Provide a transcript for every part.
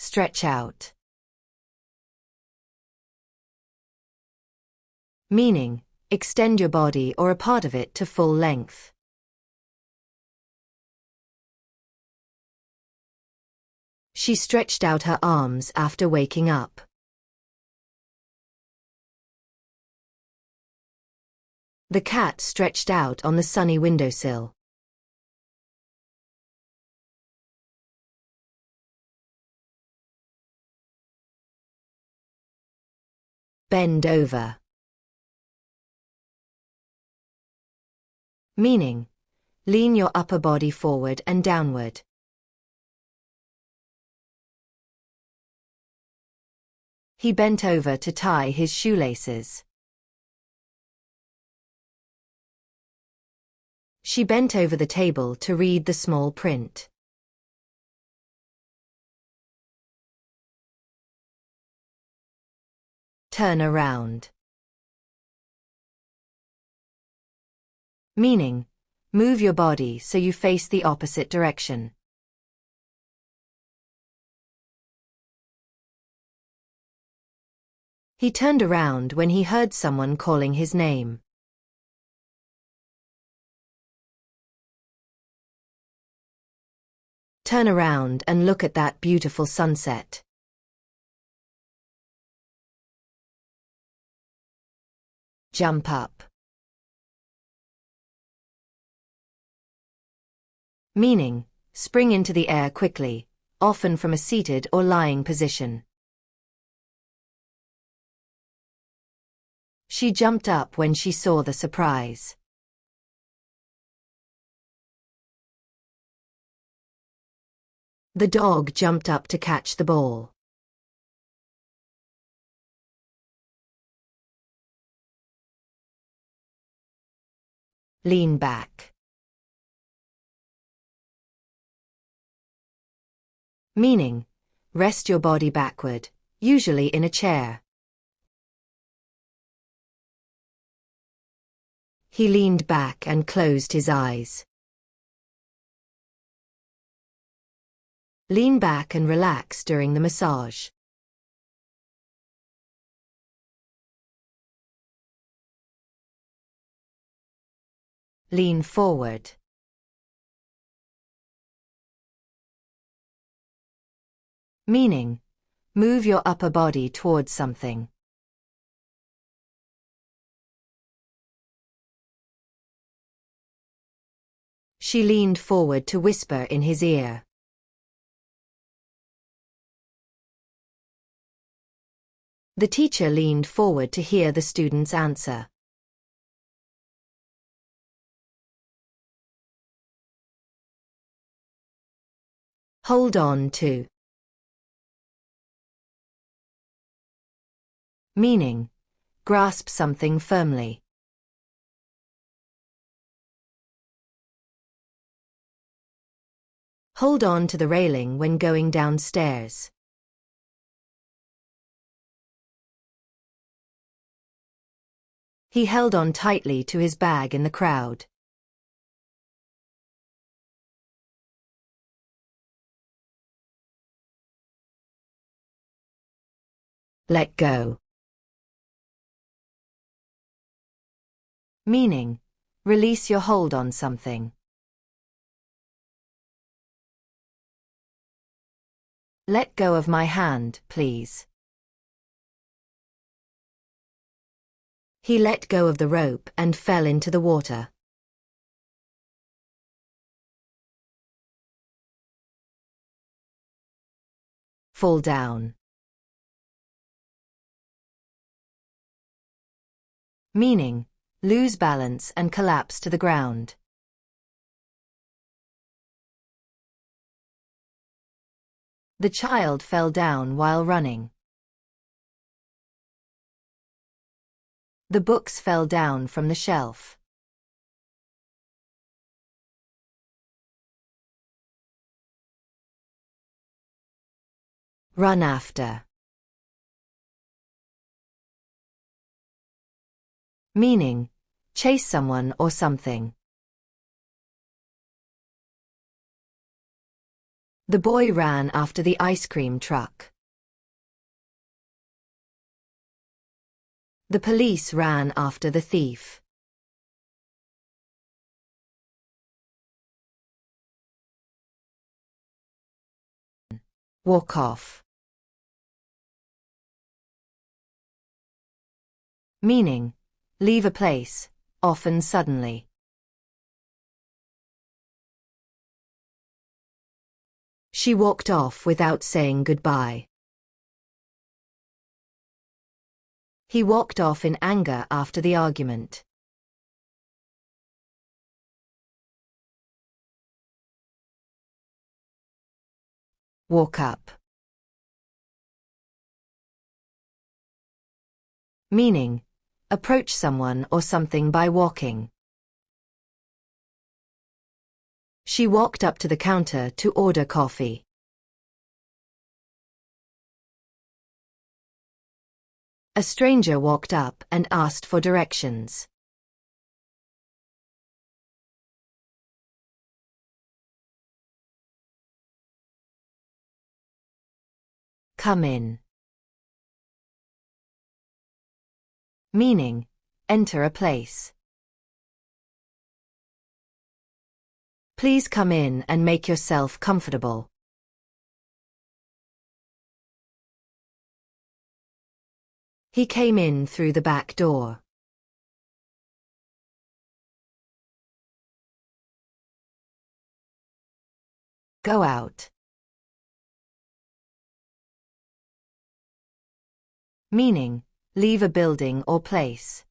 stretch out. Meaning, extend your body or a part of it to full length. She stretched out her arms after waking up. The cat stretched out on the sunny windowsill. Bend over. Meaning, lean your upper body forward and downward. He bent over to tie his shoelaces. She bent over the table to read the small print. Turn around. Meaning, move your body so you face the opposite direction. He turned around when he heard someone calling his name. Turn around and look at that beautiful sunset. Jump up. Meaning, spring into the air quickly, often from a seated or lying position. She jumped up when she saw the surprise. The dog jumped up to catch the ball. Lean back. Meaning, rest your body backward, usually in a chair. He leaned back and closed his eyes. Lean back and relax during the massage. Lean forward. Meaning, move your upper body towards something. She leaned forward to whisper in his ear. The teacher leaned forward to hear the student's answer. Hold on to. Meaning, grasp something firmly. Hold on to the railing when going downstairs. He held on tightly to his bag in the crowd. Let go. Meaning, release your hold on something. Let go of my hand, please. He let go of the rope and fell into the water. Fall down. Meaning, lose balance and collapse to the ground. The child fell down while running. The books fell down from the shelf. Run after. Meaning, chase someone or something. The boy ran after the ice cream truck. The police ran after the thief. Walk off. Meaning, leave a place, often suddenly. She walked off without saying goodbye. He walked off in anger after the argument. Walk up. Meaning, approach someone or something by walking. She walked up to the counter to order coffee. A stranger walked up and asked for directions. Come in. Meaning, enter a place. Please come in and make yourself comfortable. He came in through the back door. Go out. Meaning, leave a building or place.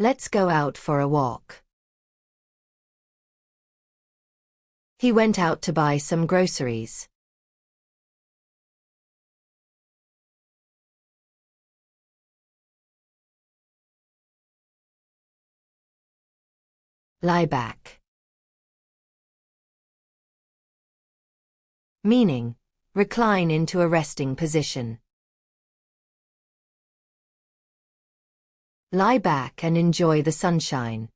Let's go out for a walk. He went out to buy some groceries. Lie back. Meaning, recline into a resting position. Lie back and enjoy the sunshine.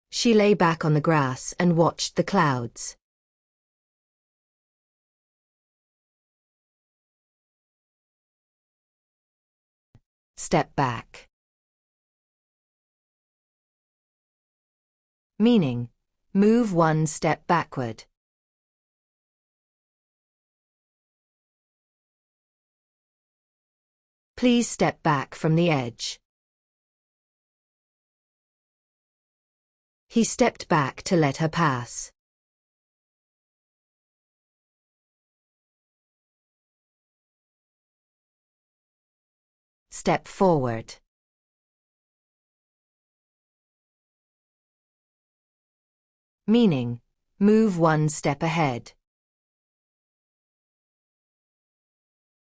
She lay back on the grass and watched the clouds. Step back. Meaning, move one step backward. Please step back from the edge. He stepped back to let her pass. Step forward. Meaning, move one step ahead.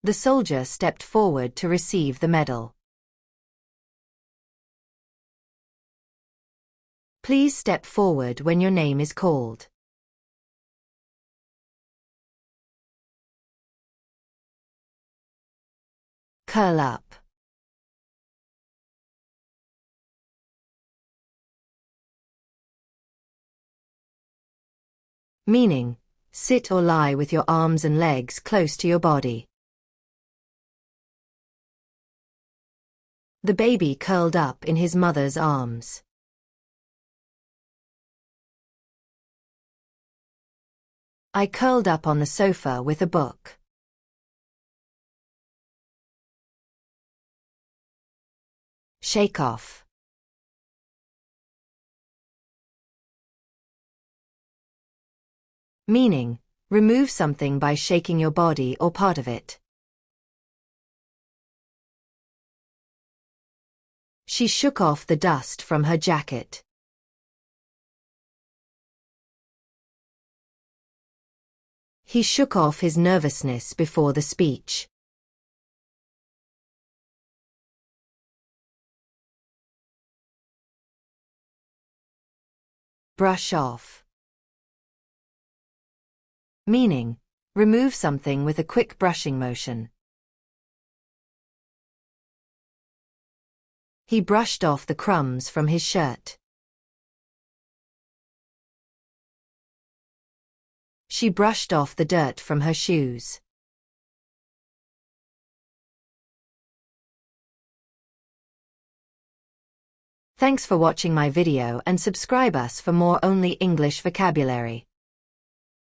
The soldier stepped forward to receive the medal. Please step forward when your name is called. Curl up. Meaning, sit or lie with your arms and legs close to your body. The baby curled up in his mother's arms. I curled up on the sofa with a book. Shake off. Meaning, remove something by shaking your body or part of it. She shook off the dust from her jacket. He shook off his nervousness before the speech. Brush off. Meaning, remove something with a quick brushing motion. He brushed off the crumbs from his shirt. She brushed off the dirt from her shoes. Thanks for watching my video and subscribe us for more only English vocabulary.